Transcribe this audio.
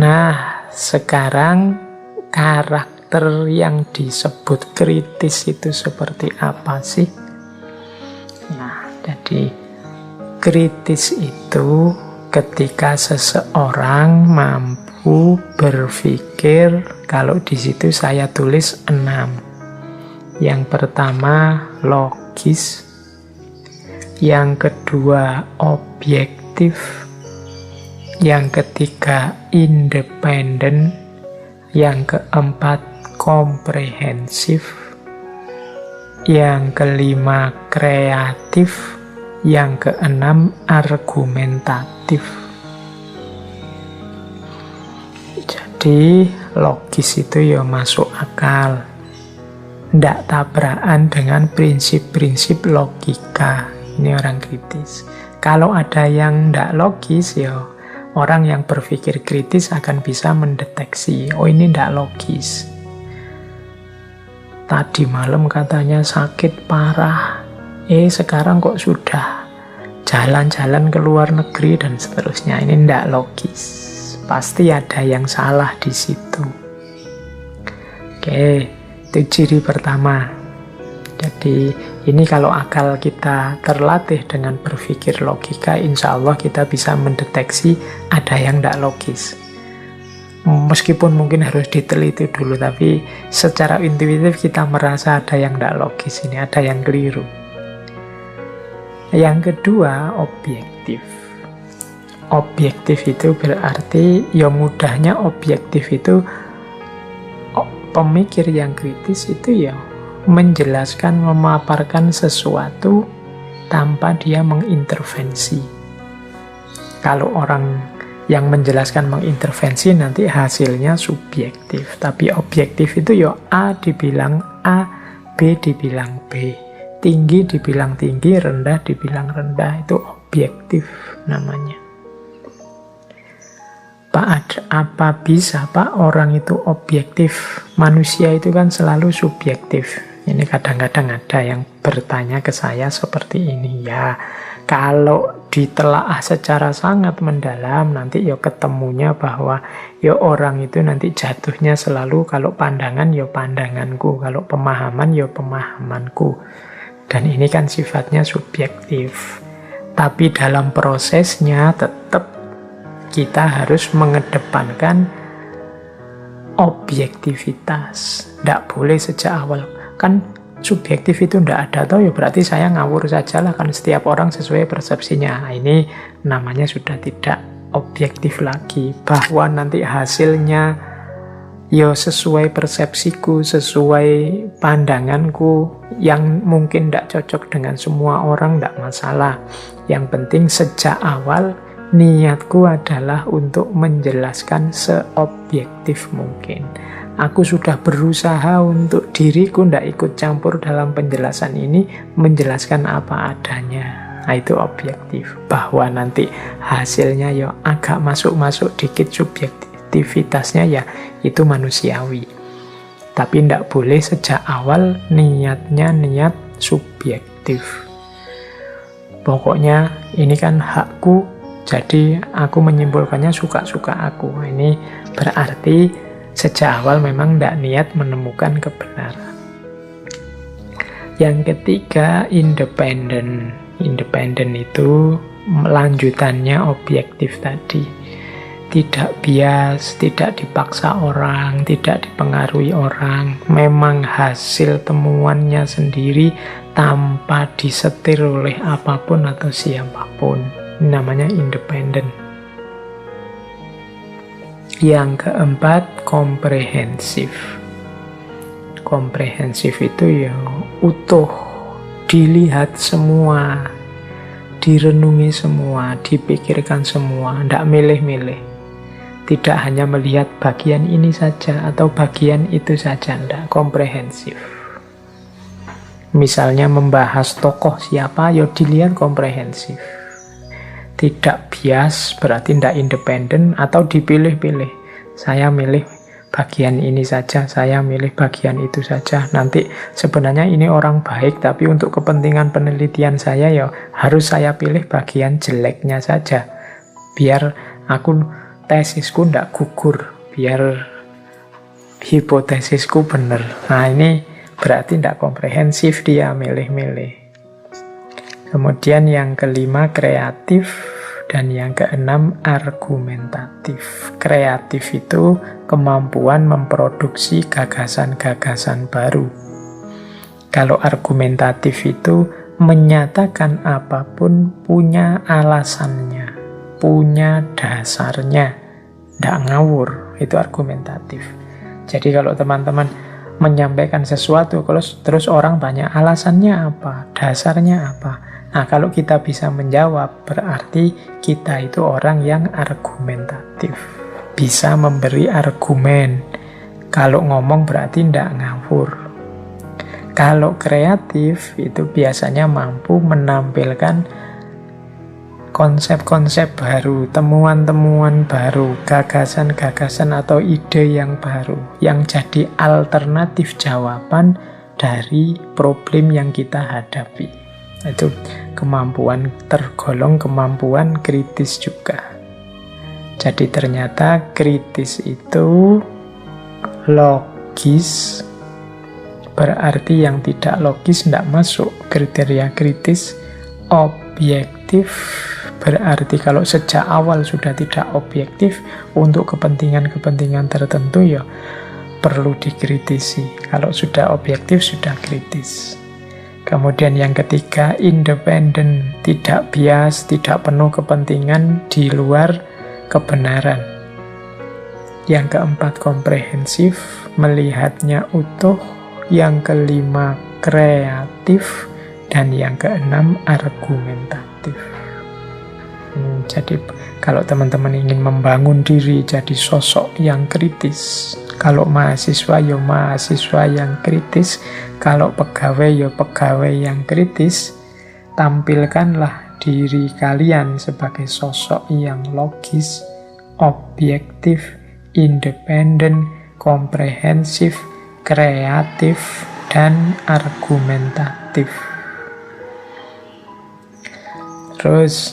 Nah, sekarang karakter yang disebut kritis itu seperti apa sih? Nah, jadi kritis itu ketika seseorang mampu berpikir, kalau di situ saya tulis 6. Yang pertama logis, yang kedua objektif, yang ketiga independen, yang keempat komprehensif, yang kelima kreatif, yang keenam argumentatif. Jadi logis itu ya masuk akal, ndak tabrakan dengan prinsip-prinsip logika. Ini orang kritis. Kalau ada yang ndak logis, ya orang yang berpikir kritis akan bisa mendeteksi, oh ini ndak logis. Tadi malam katanya sakit parah, sekarang kok sudah jalan-jalan ke luar negeri dan seterusnya. Ini ndak logis. Pasti ada yang salah di situ. Oke. Itu ciri pertama. Jadi ini kalau akal kita terlatih dengan berpikir logika, insya Allah kita bisa mendeteksi ada yang tidak logis. Meskipun mungkin harus diteliti dulu, tapi secara intuitif kita merasa ada yang tidak logis, ini ada yang keliru. Yang kedua, objektif. Objektif itu berarti, ya mudahnya objektif itu pemikir yang kritis itu ya menjelaskan, memaparkan sesuatu tanpa dia mengintervensi. Kalau orang yang menjelaskan mengintervensi nanti hasilnya subjektif. Tapi objektif itu ya A dibilang A, B dibilang B. Tinggi dibilang tinggi, rendah dibilang rendah. Itu objektif namanya. Pak, apa bisa Pak orang itu objektif? Manusia itu kan selalu subjektif. Ini kadang-kadang ada yang bertanya ke saya seperti ini. Ya, kalau ditelaah secara sangat mendalam, nanti ya ketemunya bahwa ya orang itu nanti jatuhnya selalu kalau pandangan ya pandanganku, kalau pemahaman ya pemahamanku. Dan ini kan sifatnya subjektif. Tapi dalam prosesnya tetap kita harus mengedepankan objektivitas. Tidak boleh sejak awal. Kan subjektif itu tidak ada, atau ya berarti saya ngawur saja lah, kan setiap orang sesuai persepsinya. Nah, ini namanya sudah tidak objektif lagi. Bahwa nanti hasilnya ya sesuai persepsiku, sesuai pandanganku, yang mungkin tidak cocok dengan semua orang, tidak masalah. Yang penting sejak awal niatku adalah untuk menjelaskan seobjektif mungkin. Aku sudah berusaha untuk diriku tidak ikut campur dalam penjelasan ini, menjelaskan apa adanya. Nah, itu objektif. Bahwa nanti hasilnya ya agak masuk-masuk dikit subjektivitasnya, ya itu manusiawi. Tapi tidak boleh sejak awal niatnya niat subjektif. Pokoknya ini kan hakku, jadi aku menyimpulkannya suka-suka aku. Ini berarti sejak awal memang tidak niat menemukan kebenaran. Yang ketiga, independen. Independen itu lanjutannya objektif tadi. Tidak bias, tidak dipaksa orang, tidak dipengaruhi orang. Memang hasil temuannya sendiri tanpa disetir oleh apapun atau siapapun. Namanya independen. Yang keempat, komprehensif. Komprehensif itu ya utuh, dilihat semua, direnungi semua, dipikirkan semua, tidak milih-milih. Tidak hanya melihat bagian ini saja atau bagian itu saja, tidak. Komprehensif. Misalnya membahas tokoh siapa, ya dilihat komprehensif. Tidak bias, berarti tidak independen atau dipilih-pilih. Saya milih bagian ini saja, saya milih bagian itu saja. Nanti sebenarnya ini orang baik, tapi untuk kepentingan penelitian saya ya harus saya pilih bagian jeleknya saja. Biar aku tesisku ndak gugur, biar hipotesisku benar. Nah ini berarti ndak komprehensif, dia milih-milih. Kemudian yang kelima kreatif, dan yang keenam argumentatif. Kreatif itu kemampuan memproduksi gagasan-gagasan baru. Kalau argumentatif itu menyatakan apapun punya alasannya, punya dasarnya, ndak ngawur, itu argumentatif. Jadi kalau teman-teman menyampaikan sesuatu, terus orang tanya alasannya apa, dasarnya apa. Nah, kalau kita bisa menjawab, berarti kita itu orang yang argumentatif. Bisa memberi argumen. Kalau ngomong berarti ndak ngawur. Kalau kreatif, itu biasanya mampu menampilkan konsep-konsep baru, temuan-temuan baru, gagasan-gagasan atau ide yang baru, yang jadi alternatif jawaban dari problem yang kita hadapi. Itu kemampuan, tergolong kemampuan kritis juga. Jadi ternyata kritis itu logis, berarti yang tidak logis tidak masuk kriteria kritis. Objektif, berarti kalau sejak awal sudah tidak objektif, untuk kepentingan-kepentingan tertentu ya perlu dikritisi. Kalau sudah objektif, sudah kritis. Kemudian yang ketiga, independen, tidak bias, tidak penuh kepentingan di luar kebenaran. Yang keempat, komprehensif, melihatnya utuh. Yang kelima, kreatif. Dan yang keenam, argumentatif. Jadi kalau teman-teman ingin membangun diri jadi sosok yang kritis, kalau mahasiswa ya mahasiswa yang kritis, kalau pegawai ya pegawai yang kritis, tampilkanlah diri kalian sebagai sosok yang logis, objektif, independen, komprehensif, kreatif, dan argumentatif. Terus